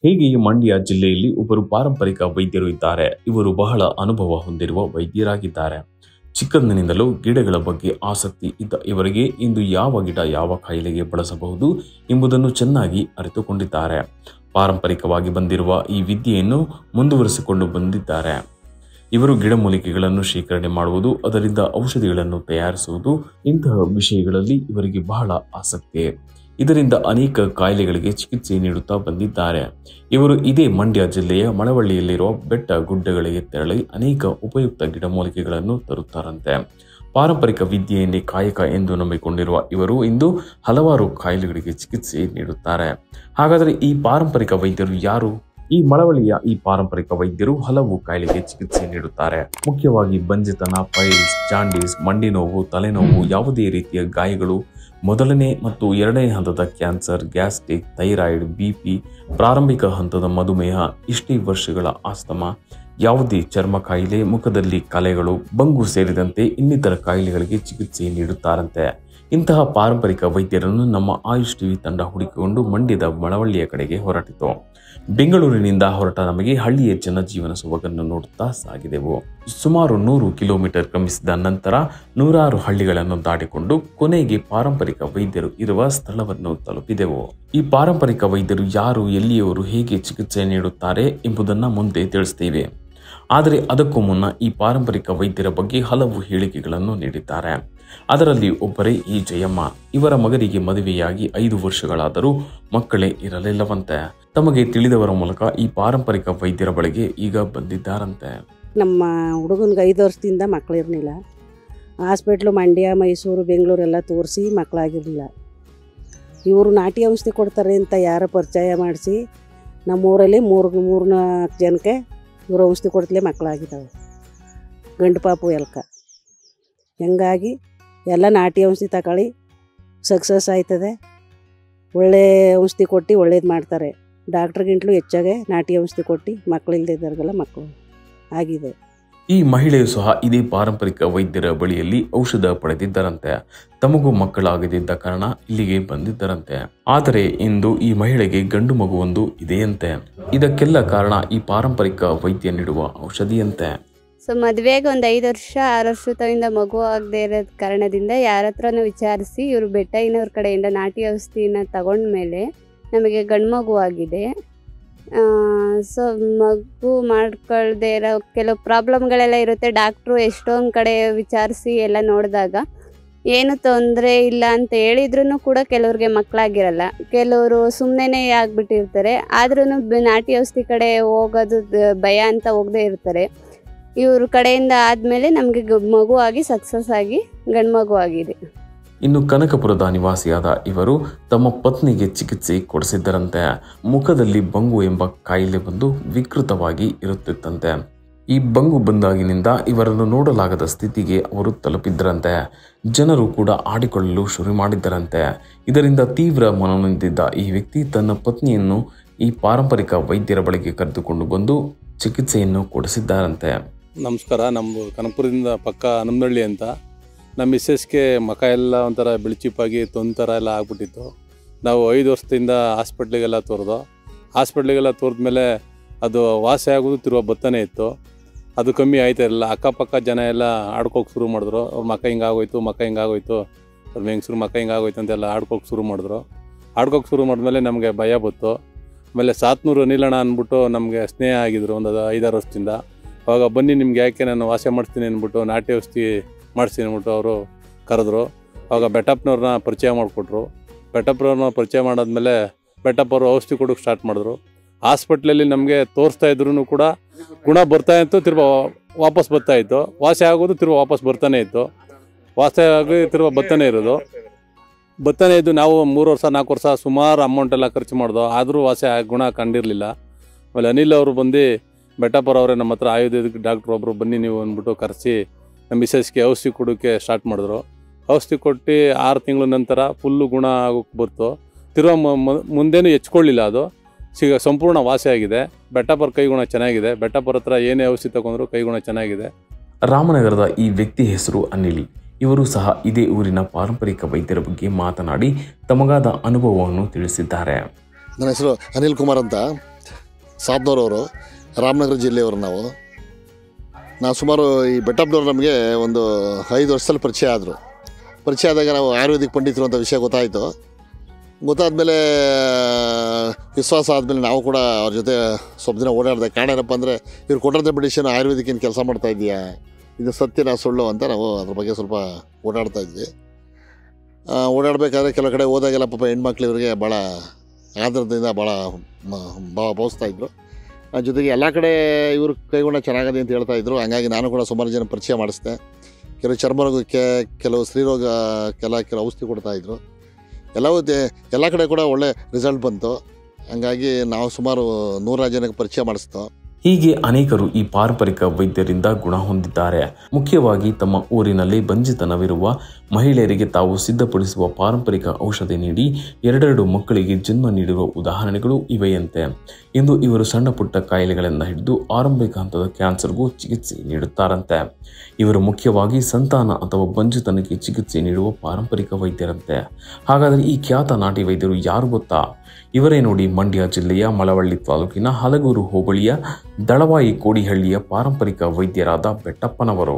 ಹೀಗೆ ಮಂಡ್ಯ ಜಿಲ್ಲೆಯಲ್ಲಿ ಒಬ್ಬರು ಪಾರಂಪರಿಕ ವೈದ್ಯರು ಇದ್ದಾರೆ. ಇವರು ಬಹಳ ಅನುಭವ ಹೊಂದಿರುವ ವೈದ್ಯರಾಗಿದ್ದಾರೆ. ಚಿಕ್ಕಂದಿನಿಂದಲೂ ಗಿಡಗಳ ಬಗ್ಗೆ ಆಸಕ್ತಿ ಇದ್ದ ಇವರಿಗೆ ಇಂದು ಯಾವ ಗಿಡ ಯಾವ ಕಾಯಿಲೆಗೆ ಬಳಸಬಹುದು ಎಂಬುದನ್ನು ಚೆನ್ನಾಗಿ ಅರಿತುಕೊಂಡಿದ್ದಾರೆ. ಪಾರಂಪರಿಕವಾಗಿ ಬಂದಿರುವ ಈ ವಿದ್ಯೆಯನ್ನು ಮುಂದುವರಿಸಿಕೊಂಡು ಬಂದಿದ್ದಾರೆ. ಇವರು ಗಿಡಮೂಲಿಕೆಗಳನ್ನು ಶೇಖರಣೆ ಮಾಡುವುದು, ಅದರಿಂದ ಔಷಧಿಗಳನ್ನು ತಯಾರಿಸುವುದು, ಇಂತಹ ವಿಷಯಗಳಲ್ಲಿ ಇವರಿಗೆ ಬಹಳ ಆಸಕ್ತಿ. ಇದರಿಂದ ಅನೇಕ ಕಾಯಿಲೆಗಳಿಗೆ ಚಿಕಿತ್ಸೆ ನೀಡುತ್ತಾ ಬಂದಿದ್ದಾರೆ. ಇವರು ಇದೇ ಮಂಡ್ಯ ಜಿಲ್ಲೆಯ ಮಳವಳ್ಳಿಯಲ್ಲಿರುವ ಬೆಟ್ಟ ಗುಡ್ಡಗಳಿಗೆ ತೆರಳಿ ಅನೇಕ ಉಪಯುಕ್ತ ಗಿಡಮೂಲಿಕೆಗಳನ್ನು ತರುತ್ತಾರಂತೆ. ಪಾರಂಪರಿಕ ವಿದ್ಯೆಯನ್ನೇ ಕಾಯಕ ಎಂದು ನಂಬಿಕೊಂಡಿರುವ ಇವರು ಇಂದು ಹಲವಾರು ಕಾಯಿಲೆಗಳಿಗೆ ಚಿಕಿತ್ಸೆ ನೀಡುತ್ತಾರೆ. ಹಾಗಾದರೆ ಈ ಪಾರಂಪರಿಕ ವೈದ್ಯರು ಯಾರು? ಈ ಮಳವಳ್ಳಿಯ ಈ ಪಾರಂಪರಿಕ ವೈದ್ಯರು ಹಲವು ಕಾಯಿಲೆಗೆ ಚಿಕಿತ್ಸೆ ನೀಡುತ್ತಾರೆ. ಮುಖ್ಯವಾಗಿ ಬಂಜೆತನ, ಪೈಲ್ಸ್, ಜಾಂಡೀಸ್, ಮಂಡಿ ನೋವು, ತಲೆನೋವು, ಯಾವುದೇ ರೀತಿಯ ಗಾಯಗಳು, ಮೊದಲನೇ ಮತ್ತು ಎರಡನೇ ಹಂತದ ಕ್ಯಾನ್ಸರ್, ಗ್ಯಾಸ್ಟ್ರಿಕ್, ಥೈರಾಯ್ಡ್, ಬಿಪಿ, ಪ್ರಾರಂಭಿಕ ಹಂತದ ಮಧುಮೇಹ, ಇಷ್ಟೇ ವರ್ಷಗಳ ಆಸ್ತಮಾ, ಯಾವುದೇ ಚರ್ಮ ಕಾಯಿಲೆ, ಮುಖದಲ್ಲಿ ಕಲೆಗಳು, ಬಂಗು ಸೇರಿದಂತೆ ಇನ್ನಿತರ ಕಾಯಿಲೆಗಳಿಗೆ ಚಿಕಿತ್ಸೆ ನೀಡುತ್ತಾರಂತೆ. ಇಂತಹ ಪಾರಂಪರಿಕ ವೈದ್ಯರನ್ನು ನಮ್ಮ ಆಯುಷ್ ಟಿವಿ ತಂಡ ಹುಡುಕಿಕೊಂಡು ಮಂಡ್ಯದ ಮಳವಳ್ಳಿಯ ಕಡೆಗೆ ಹೊರಟಿತು. ಬೆಂಗಳೂರಿನಿಂದ ಹೊರಟ ನಮಗೆ ಹಳ್ಳಿಯ ಜನಜೀವನ ಸೊಬಗನ್ನು ನೋಡುತ್ತಾ ಸಾಗಿದೆವು. ಸುಮಾರು 100 ಕಿಲೋಮೀಟರ್ ಕ್ರಮಿಸಿದ ನಂತರ ನೂರಾರು ಹಳ್ಳಿಗಳನ್ನು ದಾಟಿಕೊಂಡು ಕೊನೆಗೆ ಪಾರಂಪರಿಕ ವೈದ್ಯರು ಇರುವ ಸ್ಥಳವನ್ನು ತಲುಪಿದೆವು. ಈ ಪಾರಂಪರಿಕ ವೈದ್ಯರು ಯಾರು, ಎಲ್ಲಿಯವರು, ಹೇಗೆ ಚಿಕಿತ್ಸೆ ನೀಡುತ್ತಾರೆ ಎಂಬುದನ್ನು ಮುಂದೆ ತಿಳಿಸ್ತೇವೆ. ಆದರೆ ಅದಕ್ಕೂ ಮುನ್ನ ಈ ಪಾರಂಪರಿಕ ವೈದ್ಯರ ಬಗ್ಗೆ ಹಲವು ಹೇಳಿಕೆಗಳನ್ನು ನೀಡಿದ್ದಾರೆ. ಅದರಲ್ಲಿ ಒಬ್ಬರೇ ಈ ಜಯಮ್ಮ. ಇವರ ಮಗನಿಗೆ ಮದುವೆಯಾಗಿ 5 ವರ್ಷಗಳಾದರೂ ಮಕ್ಕಳೇ ಇರಲಿಲ್ಲವಂತೆ. ತಮಗೆ ತಿಳಿದವರ ಮೂಲಕ ಈ ಪಾರಂಪರಿಕ ವೈದ್ಯರ ಬಳಿಗೆ ಈಗ ಬಂದಿದ್ದಾರಂತೆ. ನಮ್ಮ ಹುಡುಗನಿಗೆ 5 ವರ್ಷದಿಂದ ಮಕ್ಕಳಿರಲಿಲ್ಲ. ಹಾಸ್ಪಿಟ್ಲು ಮಂಡ್ಯ, ಮೈಸೂರು, ಬೆಂಗಳೂರೆಲ್ಲ ತೋರಿಸಿ ಮಕ್ಕಳಾಗಿರಲಿಲ್ಲ. ಇವರು ನಾಟಿ ಔಷಧಿ ಕೊಡ್ತಾರೆ ಅಂತ ಯಾರ ಪರಿಚಯ ಮಾಡಿಸಿ ನಮ್ಮೂರಲ್ಲಿ 3-4 ಜನಕ್ಕೆ ಇವರು ಔಷಧಿ ಕೊಡ್ತಲೇ ಮಕ್ಕಳಾಗಿದ್ದಾವೆ. ಗಂಡು ಪಾಪು ಎಲ್ಕ. ಹಂಗಾಗಿ ಎಲ್ಲ ನಾಟಿ ಔಷಧಿ ತಗೊಳ್ಳಿ ಸಕ್ಸಸ್ ಆಯ್ತದೆ. ಒಳ್ಳೆ ಔಷಧಿ ಕೊಟ್ಟು ಒಳ್ಳೇದು ಮಾಡ್ತಾರೆ. ಡಾಕ್ಟ್ರಿಗಿಂತಲೂ ಹೆಚ್ಚಾಗೆ ನಾಟಿ ಔಷಧಿ ಕೊಟ್ಟು ಮಕ್ಕಳಿಲ್ಲದಿದ್ದವ್ರಿಗೆಲ್ಲ ಮಕ್ಕಳು ಆಗಿದೆ. ಈ ಮಹಿಳೆಯು ಸಹ ಇದೇ ಪಾರಂಪರಿಕ ವೈದ್ಯರ ಬಳಿಯಲ್ಲಿ ಔಷಧ ಪಡೆದಿದ್ದರಂತೆ. ತಮಗೂ ಮಕ್ಕಳಾಗದಿದ್ದ ಕಾರಣ ಇಲ್ಲಿಗೆ ಬಂದಿದ್ದರಂತೆ. ಆದರೆ ಇಂದು ಈ ಮಹಿಳೆಗೆ ಗಂಡು ಮಗುವೊಂದು ಇದೆಯಂತೆ. ಇದಕ್ಕೆಲ್ಲ ಕಾರಣ ಈ ಪಾರಂಪರಿಕ ವೈದ್ಯ ನೀಡುವ ಔಷಧಿಯಂತೆ. ಸೊ ಮದುವೆಗೆ ಒಂದು 5 ವರ್ಷ 6 ವರ್ಷದಿಂದ ಮಗು ಆಗದೆ ಇರೋ ಕಾರಣದಿಂದ ಯಾರ ಹತ್ರನೂ ವಿಚಾರಿಸಿ ಇವರು ಬೆಟ್ಟಯ್ಯನವ್ರ ಕಡೆಯಿಂದ ನಾಟಿ ಔಷಧಿನ ತಗೊಂಡ್ಮೇಲೆ ನಮಗೆ ಗಂಡು ಮಗು ಆಗಿದೆ. ಸೊ ಮಗು ಮಾಡ್ಕೊಳ್ದೇ ಇರೋ ಕೆಲವು ಪ್ರಾಬ್ಲಮ್ಗಳೆಲ್ಲ ಇರುತ್ತೆ. ಡಾಕ್ಟ್ರು ಎಷ್ಟೊಂದು ಕಡೆ ವಿಚಾರಿಸಿ ಎಲ್ಲ ನೋಡಿದಾಗ ಏನು ತೊಂದರೆ ಇಲ್ಲ ಅಂತ ಹೇಳಿದ್ರೂ ಕೂಡ ಕೆಲವ್ರಿಗೆ ಮಕ್ಕಳಾಗಿರಲ್ಲ. ಕೆಲವರು ಸುಮ್ಮನೆ ಆಗಿಬಿಟ್ಟಿರ್ತಾರೆ. ಆದ್ರೂ ನಾಟಿ ಔಷಧಿ ಕಡೆ ಹೋಗೋದು ಭಯ ಅಂತ ಹೋಗದೆ ಇರ್ತಾರೆ. ಇವ್ರ ಕಡೆಯಿಂದ ಆದಮೇಲೆ ನಮಗೆ ಮಗು ಆಗಿ ಸಕ್ಸಸ್ ಆಗಿ ಗಂಡು ಮಗು ಆಗಿದೆ. ಇನ್ನು ಕನಕಪುರದ ನಿವಾಸಿಯಾದ ಇವರು ತಮ್ಮ ಪತ್ನಿಗೆ ಚಿಕಿತ್ಸೆ ಕೊಡಿಸಿದ್ದರಂತೆ. ಮುಖದಲ್ಲಿ ಬಂಗು ಎಂಬ ಕಾಯಿಲೆ ಬಂದು ವಿಕೃತವಾಗಿ ಇರುತ್ತಿತ್ತಂತೆ. ಈ ಬಂಗು ಬಂದಾಗಿನಿಂದ ಇವರನ್ನು ನೋಡಲಾಗದ ಸ್ಥಿತಿಗೆ ಅವರು ತಲುಪಿದ್ದರಂತೆ. ಜನರು ಕೂಡ ಆಡಿಕೊಳ್ಳಲು ಶುರು ಮಾಡಿದ್ದರಂತೆ. ಇದರಿಂದ ತೀವ್ರ ಮನನೊಂದಿದ್ದ ಈ ವ್ಯಕ್ತಿ ತನ್ನ ಪತ್ನಿಯನ್ನು ಈ ಪಾರಂಪರಿಕ ವೈದ್ಯರ ಬಳಿಗೆ ಕರೆದುಕೊಂಡು ಬಂದು ಚಿಕಿತ್ಸೆಯನ್ನು ಕೊಡಿಸಿದ್ದಾರಂತೆ. ನಮಸ್ಕಾರ. ನಮ್ಮದು ಕನಕಪುರದಿಂದ ಪಕ್ಕ ಹನುಮನಹಳ್ಳಿ ಅಂತ. ನಮ್ಮ ಮಿಸ್ಸೆಸ್ಗೆ ಮುಖ ಎಲ್ಲ ಒಂಥರ ಬಿಳಿಚಿಪ್ಪಾಗಿ ತೊಂತರ ಎಲ್ಲ ಆಗ್ಬಿಟ್ಟಿತ್ತು. ನಾವು 5 ವರ್ಷದಿಂದ ಹಾಸ್ಪಿಟ್ಲಿಗೆಲ್ಲ ಹಾಸ್ಪಿಟ್ಲಿಗೆಲ್ಲ ತೋರಿದ್ಮೇಲೆ ಅದು ವಾಸಿ ಆಗೋದು ತಿರುವ ಬತ್ತನೇ ಇತ್ತು. ಅದು ಕಮ್ಮಿ ಆಯ್ತಾ ಇರಲಿಲ್ಲ. ಅಕ್ಕಪಕ್ಕ ಜನ ಎಲ್ಲ ಆಡ್ಕೋಕೆ ಶುರು ಮಾಡಿದ್ರು. ಅವ್ರ ಮಕ್ಕ ಹಿಂಗಾಗೋಯ್ತು, ಅವ್ರ ಹೆಂಗಸ್ರು ಮಕ್ಕ ಹಿಂಗಾಗೋಯ್ತು ಅಂತೆಲ್ಲ ಆಡ್ಕೋಕೆ ಶುರು ಮಾಡಿದ್ರು. ಆಡ್ಕೋಕೆ ಶುರು ಮಾಡಿದ್ಮೇಲೆ ನಮಗೆ ಭಯ ಬಂತು. ಆಮೇಲೆ ಸಾತ್ನೂರು ಅನಿಲಣ್ಣ ಅಂದ್ಬಿಟ್ಟು ನಮಗೆ ಸ್ನೇಹ ಆಗಿದ್ರು ಒಂದು 5-6 ವರ್ಷದಿಂದ. ಅವಾಗ ಬನ್ನಿ ನಿಮ್ಗೆ ಯಾಕೆ ನಾನು ವಾಸ ಮಾಡಿಸ್ತೀನಿ ಅಂದ್ಬಿಟ್ಟು ನಾಟಿ ಔಷಧಿ ಮಾಡಿಸ್ತೀನಿ ಅಂದ್ಬಿಟ್ಟು ಅವರು ಕರೆದ್ರು. ಅವಾಗ ಬೆಟ್ಟಪ್ಪನವ್ರನ್ನ ಪರಿಚಯ ಮಾಡಿಕೊಟ್ರು. ಬೆಟ್ಟಪ್ಪನವ್ರನ್ನ ಪರಿಚಯ ಮಾಡಾದ್ಮೇಲೆ ಬೆಟ್ಟಪ್ಪವರು ಔಷಧಿ ಕೊಡೋಕೆ ಸ್ಟಾರ್ಟ್ ಮಾಡಿದ್ರು. ಹಾಸ್ಪಿಟ್ಲಲ್ಲಿ ನಮಗೆ ತೋರಿಸ್ತಾ ಇದ್ರು ಕೂಡ ಗುಣ ಬರ್ತಾ ಇತ್ತು, ತಿರ್ಗ ವಾಪಸ್ ಬರ್ತಾಯಿತ್ತು. ವಾಸಿ ಆಗೋದು ತಿರ್ಗ ವಾಪಸ್ ಬರ್ತಾನೆ ಇತ್ತು. ವಾಸಿ ಆಗಿ ತಿರ್ಗ ಬರ್ತಾನೆ ಇರೋದು. ಬರ್ತಾನೆ ಇದ್ದು ನಾವು 3 ವರ್ಷ 4 ವರ್ಷ ಸುಮಾರು ಅಮೌಂಟೆಲ್ಲ ಖರ್ಚು ಮಾಡಿದೋ, ಆದರೂ ವಾಸಿ ಗುಣ ಕಂಡಿರಲಿಲ್ಲ. ಆಮೇಲೆ ಅನಿಲ್ ಅವರು ಬಂದು ಬೆಟ್ಟಪ್ಪರವರೇ ನಮ್ಮ ಹತ್ರ ಆಯುರ್ವೇದಿಕ್ ಡಾಕ್ಟ್ರ್ ಒಬ್ಬರು ಬನ್ನಿ ನೀವು ಅಂದ್ಬಿಟ್ಟು ಕರೆಸಿ ನಮ್ಮ ಮಿಸ್ಸಸ್ಗೆ ಔಷಧಿ ಕೊಡೋಕ್ಕೆ ಸ್ಟಾರ್ಟ್ ಮಾಡಿದ್ರು. ಔಷಧಿ ಕೊಟ್ಟು 6 ತಿಂಗಳ ನಂತರ ಫುಲ್ಲು ಗುಣ ಆಗೋಕ್ಕೆ ಬರ್ತು. ತಿರ್ಗ ಮುಂದೇನು ಹೆಚ್ಕೊಳ್ಳಿಲ್ಲ. ಅದು ಸಂಪೂರ್ಣ ವಾಸಿ ಆಗಿದೆ. ಬೆಟ್ಟಪ್ಪರ ಕೈಗುಣ ಚೆನ್ನಾಗಿದೆ. ಬೆಟ್ಟಪ್ಪರ ಹತ್ರ ಏನೇ ಔಷಧಿ ತಗೊಂಡ್ರು ಕೈಗುಣ ಚೆನ್ನಾಗಿದೆ. ರಾಮನಗರದ ಈ ವ್ಯಕ್ತಿ ಹೆಸರು ಅನಿಲ್. ಇವರು ಸಹ ಇದೇ ಊರಿನ ಪಾರಂಪರಿಕ ವೈದ್ಯರ ಬಗ್ಗೆ ಮಾತನಾಡಿ ತಮಗಾದ ಅನುಭವವನ್ನು ತಿಳಿಸಿದ್ದಾರೆ. ನನ್ನ ಹೆಸರು ಅನಿಲ್ ಕುಮಾರ್ ಅಂತ. ಸಾದ್ನೂರವರು, ರಾಮನಗರ ಜಿಲ್ಲೆಯವರು. ನಾವು ಸುಮಾರು ಈ ಬೆಟ್ಟಪ್ಪನವ್ರು ನಮಗೆ ಒಂದು 5 ವರ್ಷದಲ್ಲಿ ಪರಿಚಯ ಆದರು. ಪರಿಚಯ ಆದಾಗ ನಾವು ಆಯುರ್ವೇದಿಕ್ ಪಂಡಿತರು ಅಂತ ವಿಷಯ ಗೊತ್ತಾದಮೇಲೆ ವಿಶ್ವಾಸ ಆದಮೇಲೆ ನಾವು ಕೂಡ ಅವ್ರ ಜೊತೆ ಸ್ವಲ್ಪ ದಿನ ಓಡಾಡಿದೆ. ಕಾರಣ ಏನಪ್ಪ ಅಂದರೆ ಇವ್ರು ಕೊಟ್ಟಂಥ ಮೆಡಿಷನ್ ಆಯುರ್ವೇದಿಕ್ ಏನು ಕೆಲಸ ಮಾಡ್ತಾ ಇದೆಯಾ, ಇದು ಸತ್ಯನ ಸುಳ್ಳು ಅಂತ ನಾವು ಅದ್ರ ಬಗ್ಗೆ ಸ್ವಲ್ಪ ಓಡಾಡ್ತಾಯಿದ್ವಿ. ಓಡಾಡಬೇಕಾದ್ರೆ ಕೆಲವು ಕಡೆ ಹೋದಾಗೆಲ್ಲ ಪಾಪ ಹೆಣ್ಮಕ್ಳು ಇವರಿಗೆ ಭಾಳ ಆಧಾರದಿಂದ ಭಾಳ ಭಾವಿಸ್ತಾಯಿದ್ರು. ಜೊತೆಗೆ ಎಲ್ಲ ಕಡೆ ಇವರು ಕೈಗೊಂಡ ಚೆನ್ನಾಗದೆ ಅಂತ ಹೇಳ್ತಾಯಿದ್ರು. ಹಂಗಾಗಿ ನಾನು ಕೂಡ ಸುಮಾರು ಜನ ಪರಿಚಯ ಮಾಡಿಸ್ದೆ. ಕೆಲವು ಚರ್ಮರೋಗಕ್ಕೆ, ಕೆಲವು ಸ್ತ್ರೀರೋಗಕ್ಕೆಲ್ಲ ಔಷಧಿ ಕೊಡ್ತಾಯಿದ್ರು. ಎಲ್ಲ ಕಡೆ ಕೂಡ ಒಳ್ಳೆ ರಿಸಲ್ಟ್ ಬಂತು. ಹಂಗಾಗಿ ನಾವು ಸುಮಾರು 100 ಜನಕ್ಕೆ ಪರಿಚಯ ಮಾಡಿಸ್ತೋ. ಹೀಗೆ ಅನೇಕರು ಈ ಪಾರಂಪರಿಕ ವೈದ್ಯರಿಂದ ಗುಣ ಹೊಂದಿದ್ದಾರೆ. ಮುಖ್ಯವಾಗಿ ತಮ್ಮ ಊರಿನಲ್ಲಿ ಬಂಜಿತನವಿರುವ ಮಹಿಳೆಯರಿಗೆ ತಾವು ಸಿದ್ಧಪಡಿಸುವ ಪಾರಂಪರಿಕ ಔಷಧಿ ನೀಡಿ 2 ಮಕ್ಕಳಿಗೆ ಜನ್ಮ ನೀಡಿರುವ ಉದಾಹರಣೆಗಳು ಇವೆಯಂತೆ. ಇಂದು ಇವರು ಸಣ್ಣ ಪುಟ್ಟ ಕಾಯಿಲೆಗಳಿಂದ ಹಿಡಿದು ಆರಂಭಿಕ ಹಂತದ ಕ್ಯಾನ್ಸರ್ಗೂ ಚಿಕಿತ್ಸೆ ನೀಡುತ್ತಾರಂತೆ. ಇವರು ಮುಖ್ಯವಾಗಿ ಸಂತಾನ ಅಥವಾ ಬಂಜುತನಕ್ಕೆ ಚಿಕಿತ್ಸೆ ನೀಡುವ ಪಾರಂಪರಿಕ ವೈದ್ಯರಂತೆ. ಹಾಗಾದರೆ ಈ ಖ್ಯಾತ ನಾಟಿ ವೈದ್ಯರು ಯಾರು ಗೊತ್ತಾ? ಇವರೇ ನೋಡಿ, ಮಂಡ್ಯ ಜಿಲ್ಲೆಯ ಮಳವಳ್ಳಿ ತಾಲೂಕಿನ ಹಲಗೂರು ಹೋಬಳಿಯ ದಳವಾಯಿ ಕೋಡಿಹಳ್ಳಿಯ ಪಾರಂಪರಿಕ ವೈದ್ಯರಾದ ಬೆಟ್ಟಪ್ಪನವರು.